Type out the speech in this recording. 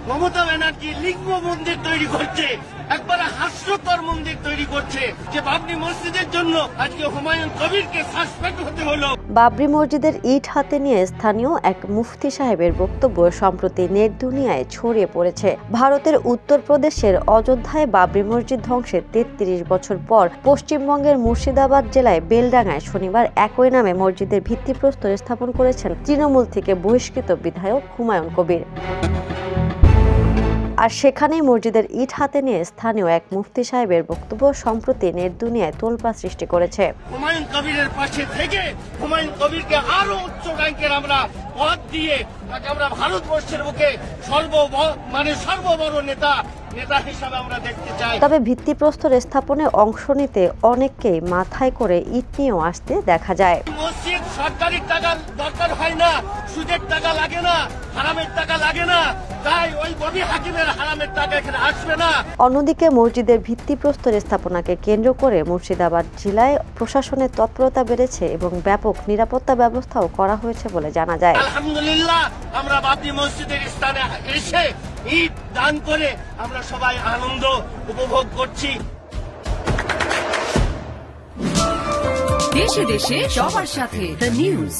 মমতা ব্যানার্জি লিঙ্গ মন্দির তৈরি করছে, একবারে হাস্যকর মন্দির তৈরি করছে, যে বাবরি মসজিদের জন্য আজকে হুমায়ুন কবিরকে সাসপেন্ড হতে হলো। বাবরি মসজিদের ইট হাতে নিয়ে স্থানীয় এক মুফতি সাহেবের বক্তব্য সম্প্রতি নেট দুনিয়ায় ছড়িয়ে পড়েছে। ভারতের উত্তরপ্রদেশের অযোধ্যায় বাবরি মসজিদ ধ্বংসের ৩৩ বছর পর পশ্চিমবঙ্গের মুর্শিদাবাদ জেলায় বেলডাঙ্গায় শনিবার একই নামে মসজিদের ভিত্তিপ্রস্তর স্থাপন করেছেন তৃণমূল থেকে বহিষ্কৃত বিধায়ক হুমায়ুন কবির। আর সেখানেই মসজিদের ইট হাতে নিয়ে স্থানীয় এক মুফতি সাহেবের বক্তব্য সম্প্রতি নেট দুনিয়ায় তোলপাড় সৃষ্টি করেছে। হুমায়ুন কবিরের পাশে থেকে হুমায়ুন কবিরকে আরো উচ্চ র্যাঙ্কের আমরা পদ দিয়ে তাকে আমরা ভারতবর্ষের বুকে সর্ববড় নেতা হিসাবে আমরা দেখতে চাই। তবে ভিত্তিপ্রস্তর স্থাপনে অংশ নিতে অনেককেই মাথায় করে ইট নিয়েও আসতে দেখা যায়। মসজিদ সরকারি টাকা দরকার হয় না, সুদের টাকা লাগে না, হারামের টাকা লাগে না, তাই ওই ববি হাকিমের হারামের টাকা এখানে আসবে না। অন্যদিকে মসজিদের ভিত্তিপ্রস্তর স্থাপনাকে কেন্দ্র করে মুর্শিদাবাদ জেলায় প্রশাসনের তৎপরতা বেড়েছে এবং ব্যাপক নিরাপত্তা ব্যবস্থাও করা হয়েছে বলে জানা যায়। আলহামদুলিল্লাহ, আমরা বাবরি মসজিদের স্থানে এসে ঈদ দান করে আমরা সবাই আনন্দ উপভোগ করছি। দেশে দেশে সবার সাথে দ্য নিউজ।